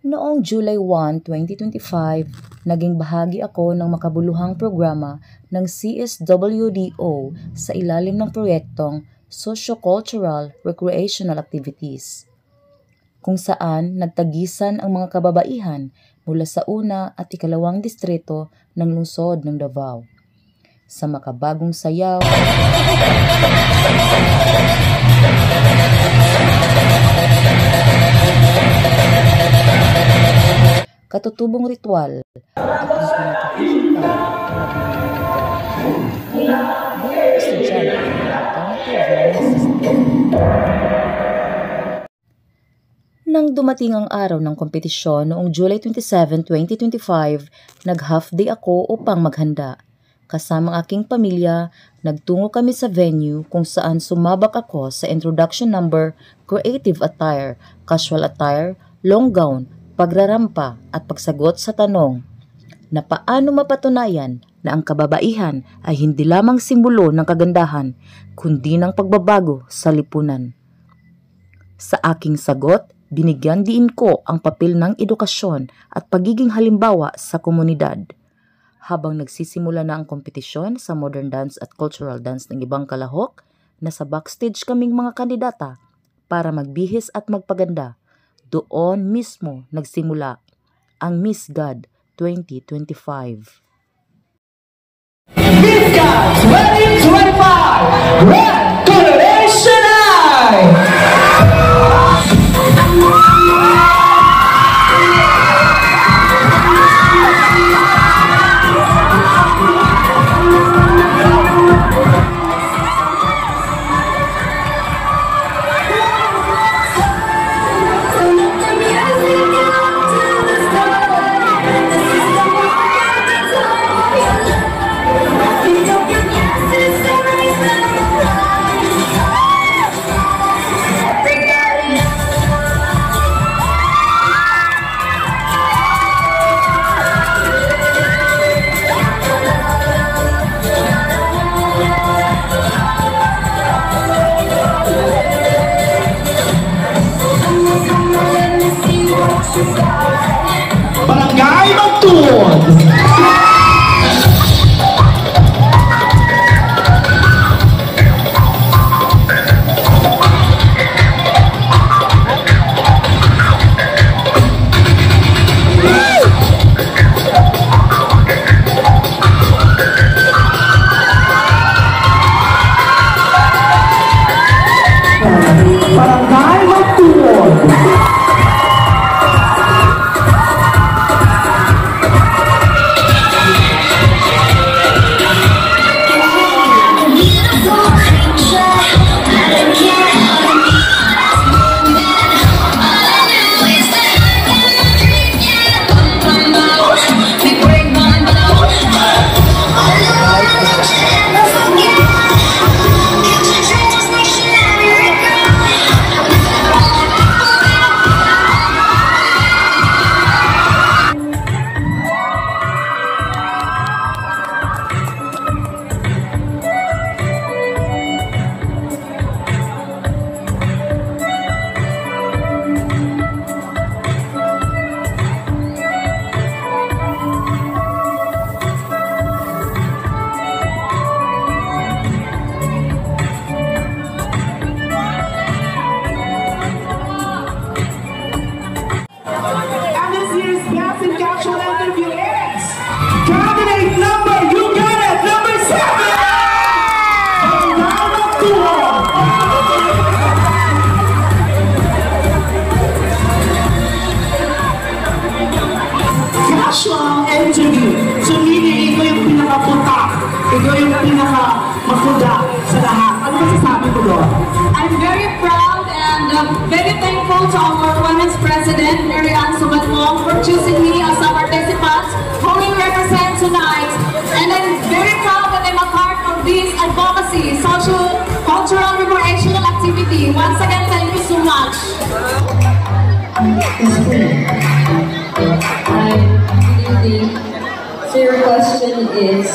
Noong July 1, 2025, naging bahagi ako ng makabuluhang programa ng CSWDO sa ilalim ng proyektong Socio-Cultural Recreational Activities, kung saan nagtagisan ang mga kababaihan mula sa una at ikalawang distrito ng lungsod ng Davao. Sa makabagong sayaw, katutubong ritual at ang pinakakita bilang estudyante ng alternative learning system. Nang dumating ang araw ng kompetisyon noong July 27, 2025, nag-half day ako upang maghanda. Kasama ang aking pamilya, nagtungo kami sa venue kung saan sumabak ako sa introduction number, creative attire, casual attire, long gown, pagrarampa at pagsagot sa tanong na paano mapatunayan na ang kababaihan ay hindi lamang simbolo ng kagandahan, kundi ng pagbabago sa lipunan. Sa aking sagot, binigyan diin ko ang papel ng edukasyon at pagiging halimbawa sa komunidad. Habang nagsisimula na ang kompetisyon sa modern dance at cultural dance ng ibang kalahok, nasa backstage kaming mga kandidata para magbihis at magpaganda. Doon mismo nagsimula ang Miss God 2025. Miss God 2025! Red Coloration Eye! Barangay Magtuon! Barangay Magtuon! Ikaw yung pinaka-makuda sa lahat. Ano masasabi mo doon? I'm very proud and very thankful to our Women's President, Mary Ann Sugatmong, for choosing me as a participant who will represent tonight. And I'm very proud that I'm a part of this advocacy, social, cultural, recreational activity. Once again, thank you so much. Hi, good evening. So your question is,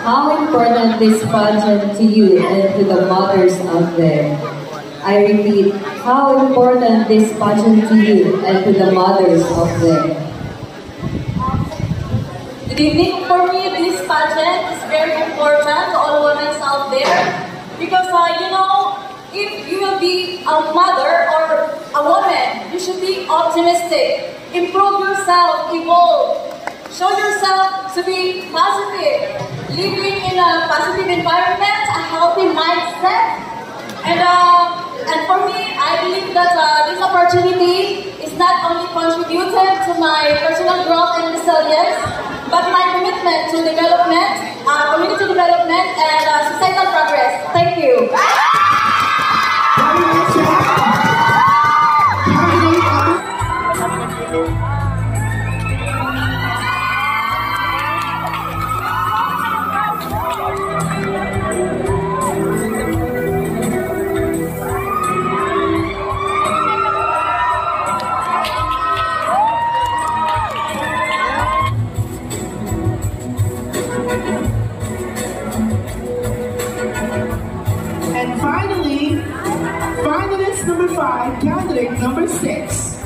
how important this pageant to you and to the mothers out there? I repeat, how important this pageant to you and to the mothers of them. Good evening. For me, this pageant is very important to all women out there because, if you will be a mother or a woman, you should be optimistic, improve yourself, evolve, show yourself to be positive, living in a positive environment, a healthy mindset, and for me, I believe that this opportunity is not only contributed to my personal growth and resilience, but my commitment to development, community development, and societal progress. Thank you. And finally, finalist number 5, candidate number 6.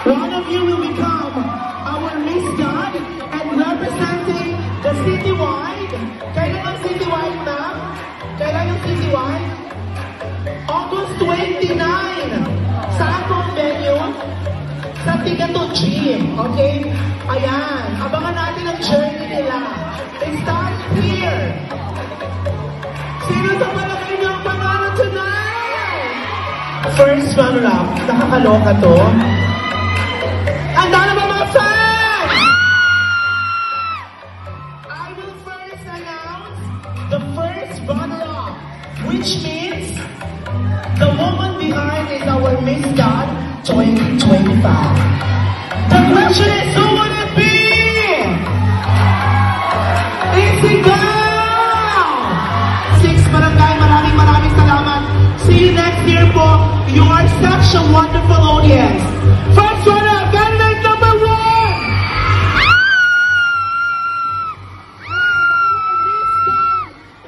One of you will become our Miss God and representing the citywide. Kailan ang citywide, ma'am? Kailan yung citywide? August 29. Saan po ang venue? Sa Tigato Gym, okay? Ayan, abangan natin ang journey nila. They start here. Sino sa palagay niyo ang panalo tonight? First runner-up, nakakaloka to. Handa na ba mga fans? I will first announce the first runner-up, which means the woman behind is our Miss God 2025. The question is, who would it be? Easy go! 6 Barangay, maraming salamat. See you next year po. You are such a wonderful audience. First runner, candidate number 1!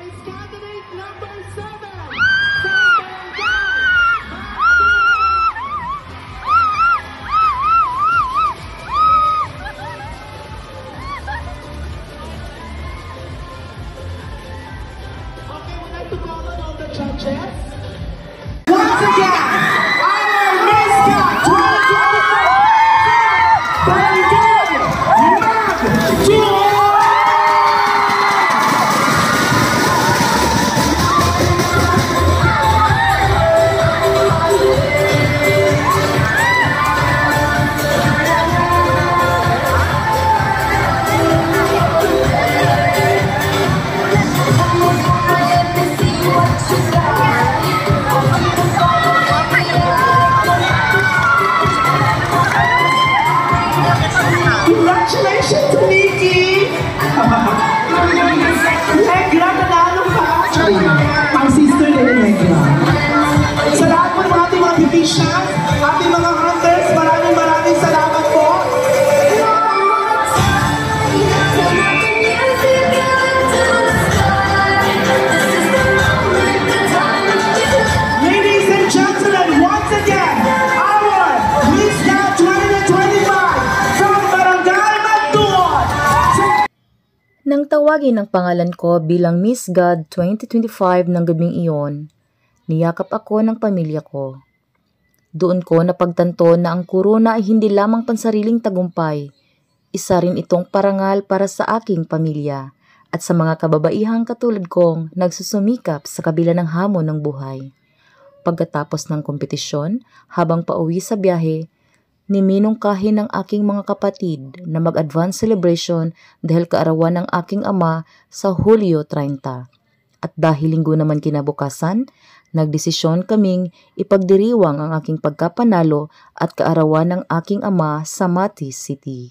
It's candidate number 7. Judges. Once again, our Miss God 2025, Barangay Mag-2! Congratulations to Nikki! Negra, nanalo ka! My sister din, Negra. Sa lahat po ng ating mga beauticians, ating mga hunters, maraming salamat po. Ladies and gentlemen, once again, our Miss God 2025 from Barangay Mag-2! Nang tawagin ang pangalan ko bilang Miss God 2025 ng gabing iyon, niyakap ako ng pamilya ko. Doon ko napagtanto na ang corona ay hindi lamang pansariling tagumpay. Isa rin itong parangal para sa aking pamilya at sa mga kababaihang katulad kong nagsusumikap sa kabila ng hamon ng buhay. Pagkatapos ng kompetisyon, habang pauwi sa biyahe, niminungkahi ng aking mga kapatid na mag-advance celebration dahil kaarawan ng aking ama sa Hulyo 30. At dahil linggo naman kinabukasan, nagdesisyon kaming ipagdiriwang ang aking pagkapanalo at kaarawan ng aking ama sa Mati City.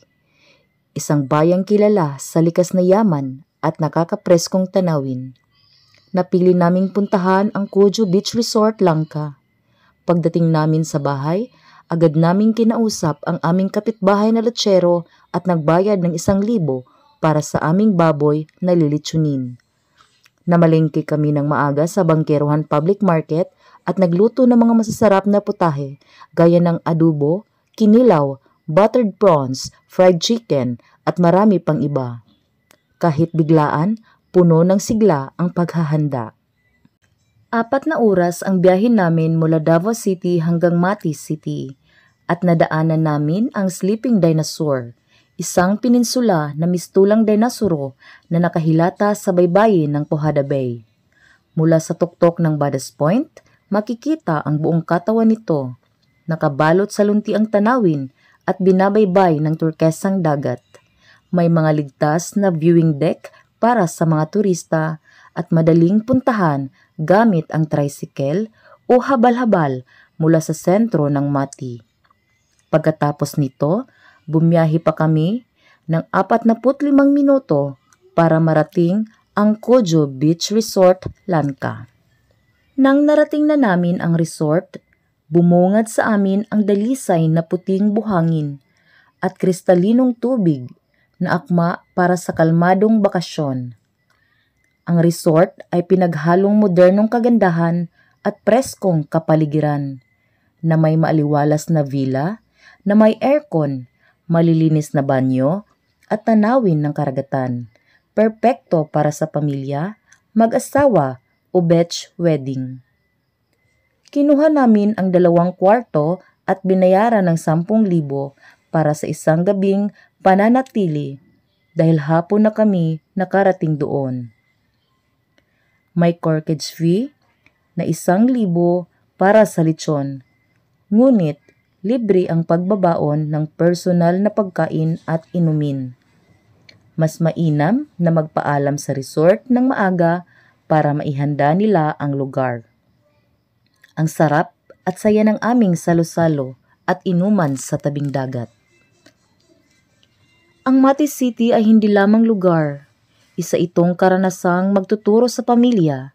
Isang bayang kilala sa likas na yaman at nakakapreskong tanawin. Napili naming puntahan ang Kuju Beach Resort, Langka. Pagdating namin sa bahay, Agad naming kinausap ang aming kapitbahay na lechero at nagbayad ng 1,000 para sa aming baboy na lilitsunin. Namalengke kami ng maaga sa Bangkerohan Public Market at nagluto ng mga masasarap na putahe gaya ng adobo, kinilaw, buttered prawns, fried chicken at marami pang iba. Kahit biglaan, puno ng sigla ang paghahanda. 4 na oras ang biyahe namin mula Davao City hanggang Matis City at nadaanan namin ang Sleeping Dinosaur, isang peninsula na mistulang dinasuro na nakahilata sa baybayin ng Pojada Bay. Mula sa tuktok ng Badas Point, makikita ang buong katawan nito, nakabalot sa luntiang tanawin at binabaybay ng turkesang dagat. May mga ligtas na viewing deck para sa mga turista at madaling puntahan gamit ang tricycle o habal-habal mula sa sentro ng Mati. Pagkatapos nito, bumiyahe pa kami ng 45 minuto para marating ang Kojo Beach Resort, Lanka. Nang narating na namin ang resort, bumungad sa amin ang dalisay na puting buhangin at kristalinong tubig na akma para sa kalmadong bakasyon. Ang resort ay pinaghalong modernong kagandahan at preskong kapaligiran na may maaliwalas na villa na may aircon, malilinis na banyo at tanawin ng karagatan. Perpekto para sa pamilya, mag-asawa o beach wedding. Kinuha namin ang 2 kwarto at binayaran ng 10,000 para sa isang gabing pananatili dahil hapon na kami nakarating doon. May corkage fee na 1,000 para sa lechon, ngunit libre ang pagbabaon ng personal na pagkain at inumin. Mas mainam na magpaalam sa resort ng maaga para maihanda nila ang lugar. Ang sarap at saya ng aming salo-salo at inuman sa tabing dagat. Ang Matis City ay hindi lamang lugar. Isa itong karanasang magtuturo sa pamilya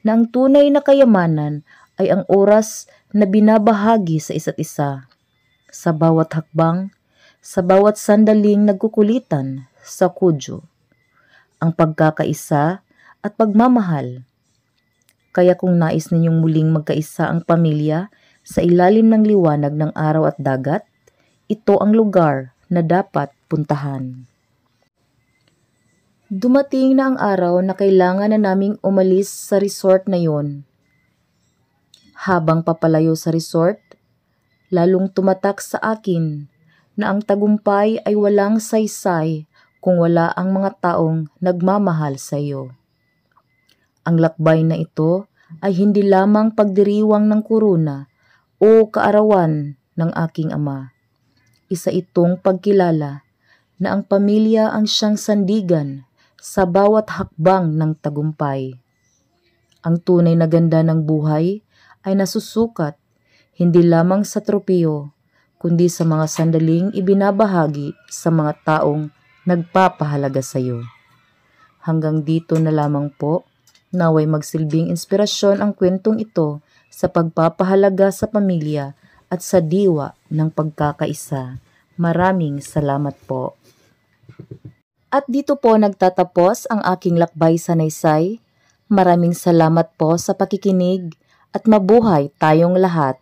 na ang tunay na kayamanan ay ang oras na binabahagi sa isa't isa. Sa bawat hakbang, sa bawat sandaling nagkukulitan sa Kojo, ang pagkakaisa at pagmamahal. Kaya kung nais ninyong muling magkaisa ang pamilya sa ilalim ng liwanag ng araw at dagat, ito ang lugar na dapat puntahan. Dumating na ang araw na kailangan na naming umalis sa resort na yon. Habang papalayo sa resort, lalong tumatak sa akin na ang tagumpay ay walang saysay kung wala ang mga taong nagmamahal sa iyo. Ang lakbay na ito ay hindi lamang pagdiriwang ng kuruna o kaarawan ng aking ama. Isa itong pagkilala na ang pamilya ang siyang sandigan sa bawat hakbang ng tagumpay. Ang tunay na ganda ng buhay ay nasusukat hindi lamang sa tropiyo, kundi sa mga sandaling ibinabahagi sa mga taong nagpapahalaga sa iyo. Hanggang dito na lamang po, naway magsilbing inspirasyon ang kwentong ito sa pagpapahalaga sa pamilya at sa diwa ng pagkakaisa. Maraming salamat po. At dito po nagtatapos ang aking lakbay sa Naysay. Maraming salamat po sa pakikinig at mabuhay tayong lahat.